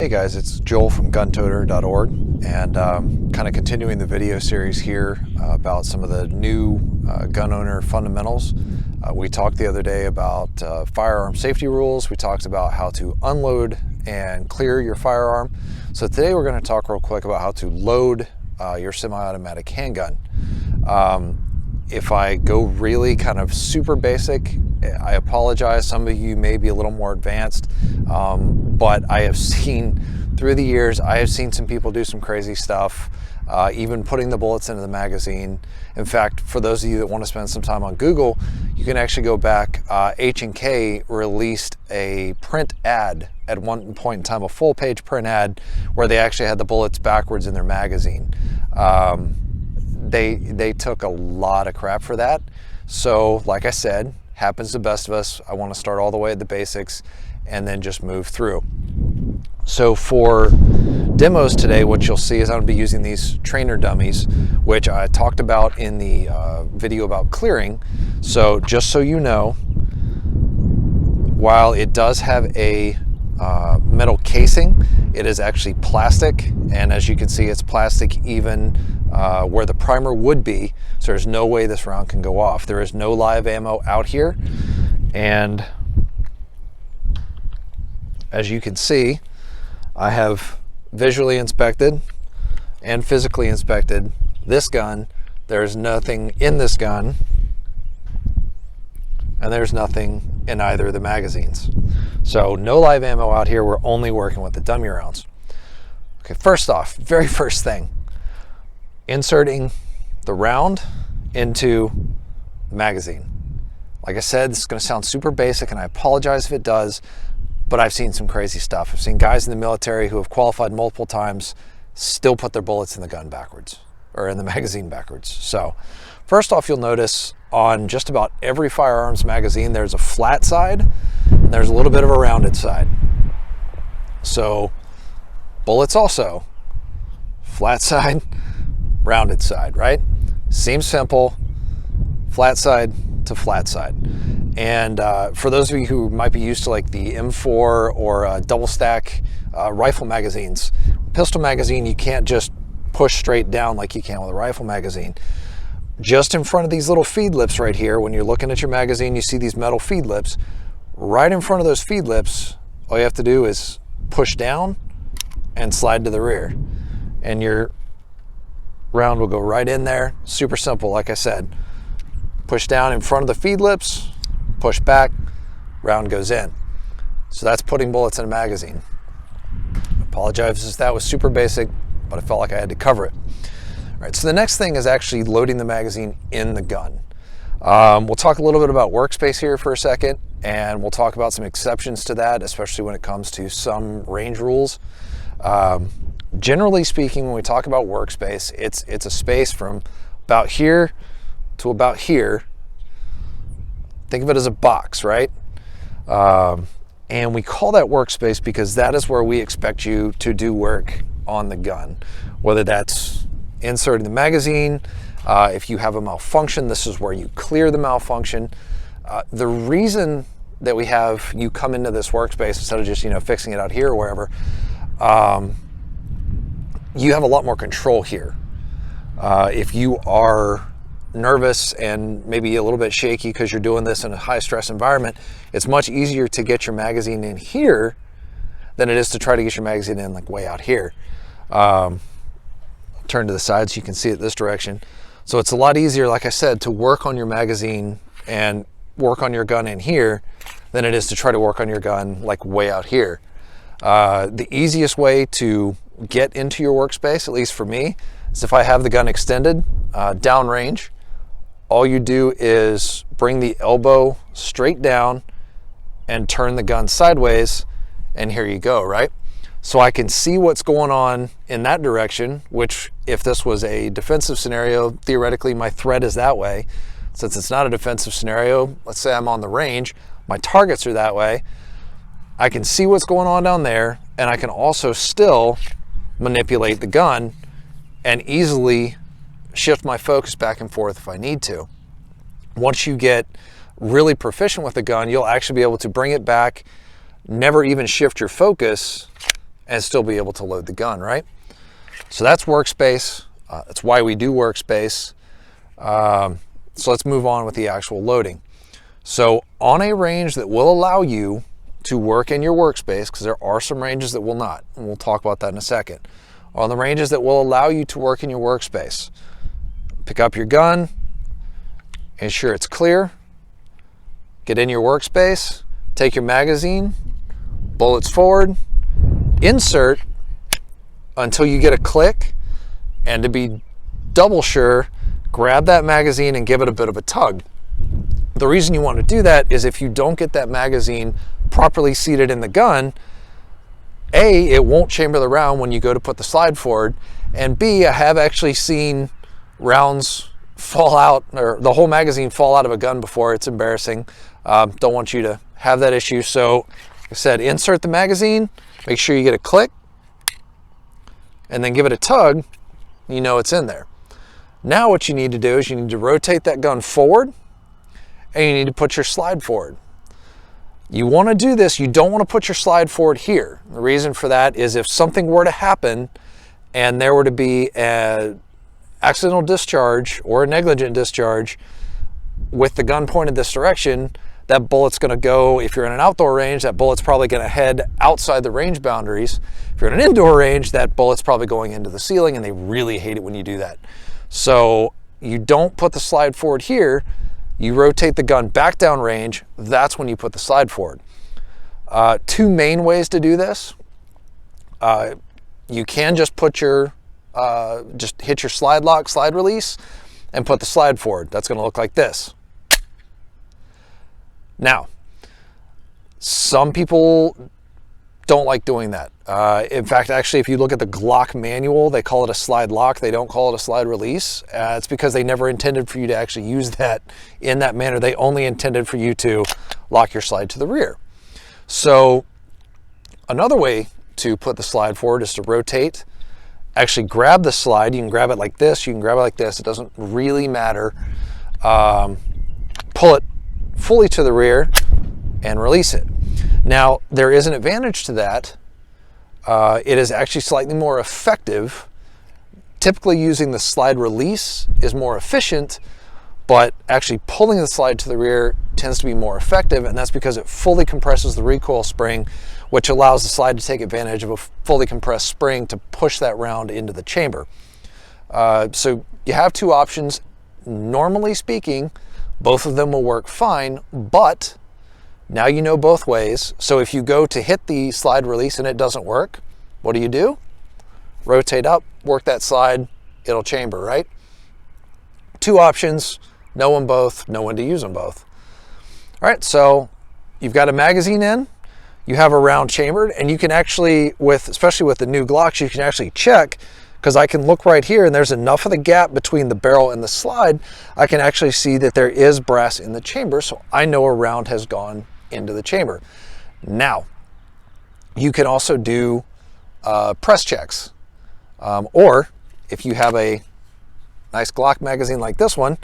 Hey guys, it's Joel from guntoter.official and kind of continuing the video series here about some of the new gun owner fundamentals. We talked the other day about firearm safety rules. We talked about how to unload and clear your firearm. So today we're going to talk real quick about how to load your semi-automatic handgun. If I go really kind of super basic, I apologize. Some of you may be a little more advanced, but I have seen through the years, I have seen some people do some crazy stuff, even putting the bullets into the magazine. In fact, for those of you that want to spend some time on Google, you can actually go back. H&K released a print ad at one point in time, a full page print ad where they actually had the bullets backwards in their magazine. They took a lot of crap for that. So like I said, happens to the best of us. I want to start all the way at the basics and then just move through. So for demos today, what you'll see is I'm going to be using these trainer dummies, which I talked about in the video about clearing. So just so you know, while it does have a metal casing, it is actually plastic, and as you can see, it's plastic even where the primer would be, so there's no way this round can go off. There is no live ammo out here, and as you can see, I have visually inspected and physically inspected this gun. There's nothing in this gun, and there's nothing in either of the magazines. So no live ammo out here. We're only working with the dummy rounds. Okay, first off, very first thing, inserting the round into the magazine. Like I said, this is going to sound super basic, and I apologize if it does, but I've seen some crazy stuff. I've seen guys in the military who have qualified multiple times still put their bullets in the gun backwards, or in the magazine backwards. So first off, you'll notice on just about every firearms magazine, there's a flat side and there's a little bit of a rounded side. So bullets also, flat side, rounded side, right? Seems simple, flat side to flat side. And for those of you who might be used to like the M4 or double stack rifle magazines, pistol magazine, you can't just push straight down like you can with a rifle magazine. Just in front of these little feed lips right here, when you're looking at your magazine, you see these metal feed lips. Right in front of those feed lips, all you have to do is push down and slide to the rear, and your round will go right in there. Super simple, like I said. Push down in front of the feed lips, push back, round goes in. So that's putting bullets in a magazine. I apologize if that was super basic, but I felt like I had to cover it. All right, so the next thing is actually loading the magazine in the gun. We'll talk a little bit about workspace here for a second, and we'll talk about some exceptions to that, especially when it comes to some range rules. Generally speaking, when we talk about workspace, it's a space from about here to about here. Think of it as a box, right? And we call that workspace because that is where we expect you to do work on the gun, whether that's inserting the magazine. If you have a malfunction, this is where you clear the malfunction. The reason that we have you come into this workspace instead of just fixing it out here or wherever, you have a lot more control here. If you are nervous and maybe a little bit shaky because you're doing this in a high stress environment, it's much easier to get your magazine in here than it is to try to get your magazine in like way out here. Turn to the side so you can see it this direction. So it's a lot easier, like I said, to work on your magazine and work on your gun in here than it is to try to work on your gun like way out here. The easiest way to get into your workspace, at least for me, is if I have the gun extended downrange. All you do is bring the elbow straight down and turn the gun sideways, and here you go, right? So I can see what's going on in that direction, which if this was a defensive scenario, theoretically my threat is that way. Since it's not a defensive scenario, let's say I'm on the range, my targets are that way. I can see what's going on down there, and I can also still manipulate the gun and easily shift my focus back and forth if I need to. Once you get really proficient with the gun, you'll actually be able to bring it back, never even shift your focus, and still be able to load the gun, right? So that's workspace. That's why we do workspace. So let's move on with the actual loading. So on a range that will allow you to work in your workspace, because there are some ranges that will not, and we'll talk about that in a second. On the ranges that will allow you to work in your workspace, pick up your gun, ensure it's clear, get in your workspace, take your magazine, bullets forward, insert until you get a click, and to be double sure, grab that magazine and give it a bit of a tug. The reason you want to do that is if you don't get that magazine properly seated in the gun, A, it won't chamber the round when you go to put the slide forward, and B, I have actually seen rounds fall out, or the whole magazine fall out of a gun before. It's embarrassing. Don't want you to have that issue. So, like I said, insert the magazine, make sure you get a click, and then give it a tug, you know it's in there. Now what you need to do is you need to rotate that gun forward, and you need to put your slide forward. You want to do this, you don't want to put your slide forward here. The reason for that is if something were to happen and there were to be an accidental discharge or a negligent discharge with the gun pointed this direction, that bullet's going to go, if you're in an outdoor range, that bullet's probably going to head outside the range boundaries. If you're in an indoor range, that bullet's probably going into the ceiling, and they really hate it when you do that. So you don't put the slide forward here. You rotate the gun back down range. That's when you put the slide forward. Two main ways to do this. You can just put your, just hit your slide lock, slide release, and put the slide forward. That's going to look like this. Now, some people don't like doing that. In fact, actually, if you look at the Glock manual, they call it a slide lock. They don't call it a slide release. It's because they never intended for you to actually use that in that manner. They only intended for you to lock your slide to the rear. So another way to put the slide forward is to rotate. Actually grab the slide. You can grab it like this. You can grab it like this. It doesn't really matter. Pull it fully to the rear and release it. Now, there is an advantage to that. It is actually slightly more effective. Typically using the slide release is more efficient, but actually pulling the slide to the rear tends to be more effective, and that's because it fully compresses the recoil spring, which allows the slide to take advantage of a fully compressed spring to push that round into the chamber. So you have two options. Normally speaking, both of them will work fine, but now you know both ways. So if you go to hit the slide release and it doesn't work, what do? Rotate up, work that slide, it'll chamber, right? Two options, know them both, know when to use them both. All right, so you've got a magazine in, you have a round chambered, and you can actually, especially with the new Glocks, you can actually check, because I can look right here and there's enough of the gap between the barrel and the slide, I can actually see that there is brass in the chamber, so I know a round has gone into the chamber. Now, you can also do press checks, or if you have a nice Glock magazine like this one,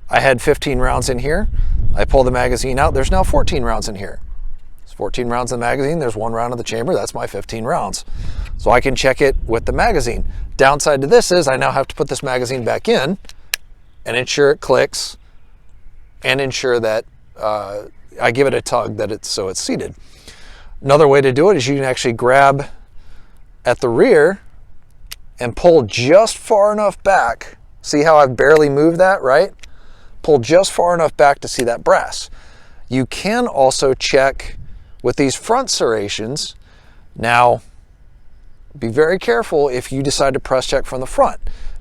I had 15 rounds in here, I pull the magazine out, there's now 14 rounds in here. There's 14 rounds in the magazine, there's one round in the chamber, that's my 15 rounds. So I can check it with the magazine. Downside to this is I now have to put this magazine back in and ensure it clicks and ensure that I give it a tug so it's seated. Another way to do it is you can actually grab at the rear and pull just far enough back. See how I've barely moved that, right? Pull just far enough back to see that brass. You can also check with these front serrations. Now, be very careful if you decide to press check from the front.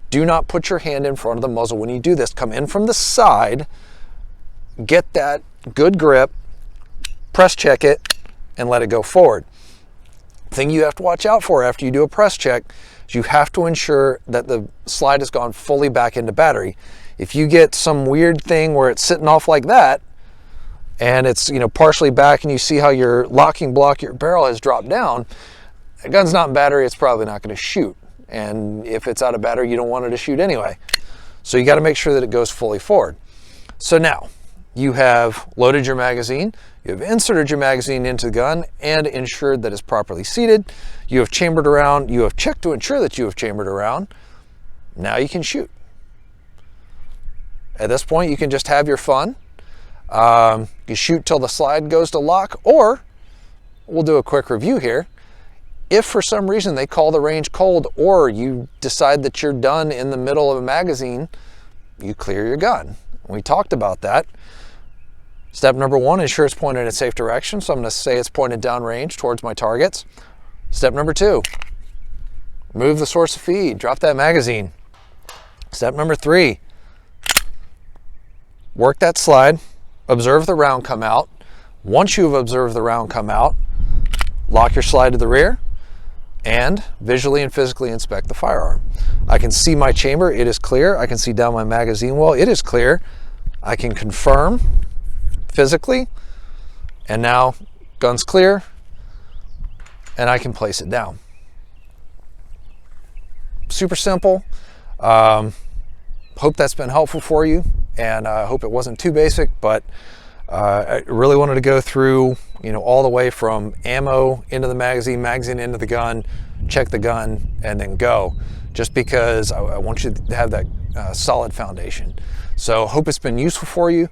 Do not put your hand in front of the muzzle when you do this. Come in from the side, get that good grip, press check it, and let it go forward. The thing you have to watch out for after you do a press check is you have to ensure that the slide has gone fully back into battery. If you get some weird thing where it's sitting off like that, and it's partially back, and you see how your locking block, your barrel has dropped down, the gun's not in battery, it's probably not going to shoot. And if it's out of battery, you don't want it to shoot anyway. So you got to make sure that it goes fully forward. So now you have loaded your magazine, You have inserted your magazine into the gun and ensured that it's properly seated. You have chambered around. You have checked to ensure that you have chambered around. Now you can shoot. At this point, you can just have your fun. You shoot till the slide goes to lock, or we'll do a quick review here. If for some reason they call the range cold, or you decide that you're done in the middle of a magazine, you clear your gun. We talked about that. Step number one, ensure it's pointed in a safe direction. So I'm going to say it's pointed downrange towards my targets. Step number two, move the source of feed, drop that magazine. Step number three, work that slide, observe the round come out. Once you've observed the round come out, lock your slide to the rear and visually and physically inspect the firearm. I can see my chamber, it is clear. I can see down my magazine well, it is clear. I can confirm physically, and now gun's clear, and I can place it down. Super simple. Hope that's been helpful for you, and I hope it wasn't too basic, but I really wanted to go through, all the way from ammo into the magazine, magazine into the gun, check the gun, and then go, just because I want you to have that solid foundation. So hope it's been useful for you.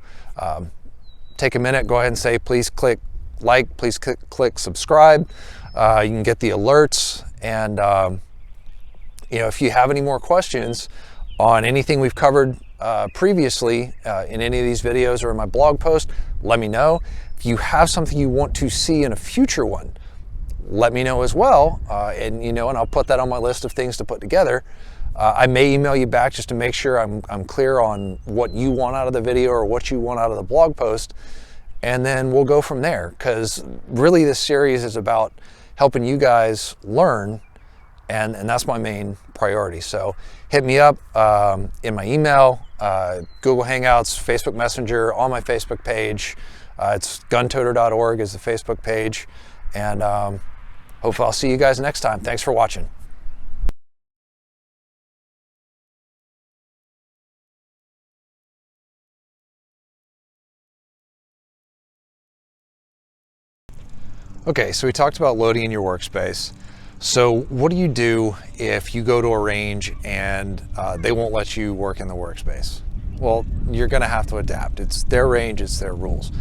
Take a minute, go ahead and say, please click like, please click subscribe. You can get the alerts, and if you have any more questions on anything we've covered previously in any of these videos or in my blog post, let me know. If you have something you want to see in a future one, let me know as well, and I'll put that on my list of things to put together. I may email you back just to make sure I'm clear on what you want out of the video or what you want out of the blog post, and then we'll go from there, because really this series is about helping you guys learn, and that's my main priority. So hit me up in my email, Google Hangouts, Facebook Messenger, on my Facebook page. It's guntoter.org is the Facebook page, and hopefully I'll see you guys next time. Thanks for watching. Okay, so we talked about loading in your workspace. So what do you do if you go to a range and they won't let you work in the workspace? Well, you're going to have to adapt. It's their range, it's their rules.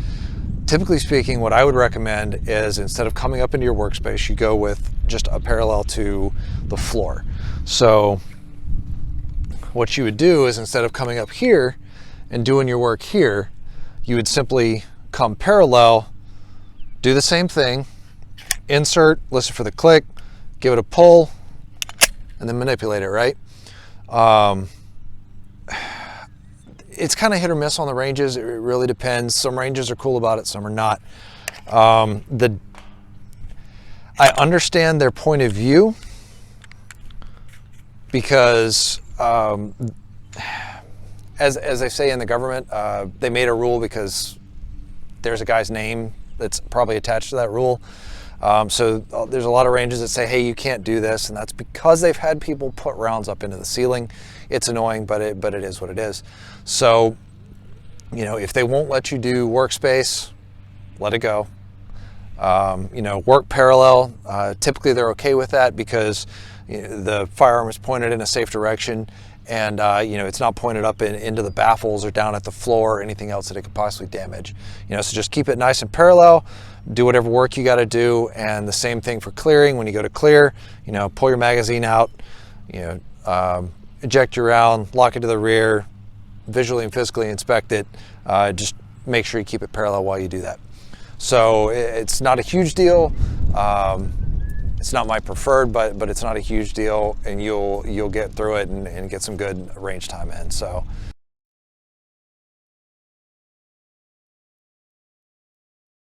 Typically speaking, what I would recommend is, instead of coming up into your workspace, you go with just a parallel to the floor. So what you would do is, instead of coming up here and doing your work here, you would simply come parallel, do the same thing, insert, listen for the click, give it a pull, and then manipulate it, right? It's kind of hit or miss on the ranges. It really depends. Some ranges are cool about it, some are not. I understand their point of view, because as they say in the government, they made a rule because there's a guy's name that's probably attached to that rule. So there's a lot of ranges that say, hey, you can't do this, and that's because they've had people put rounds up into the ceiling. It's annoying, but it is what it is. So, if they won't let you do workspace, let it go. Work parallel, typically they're okay with that, because the firearm is pointed in a safe direction, and it's not pointed up into the baffles or down at the floor or anything else that it could possibly damage. So just keep it nice and parallel, do whatever work you got to do, and the same thing for clearing. When you go to clear, pull your magazine out, eject your round, lock it to the rear, visually and physically inspect it. Just make sure you keep it parallel while you do that. So it's not a huge deal. It's not my preferred, but it's not a huge deal, and you'll get through it and get some good range time in. So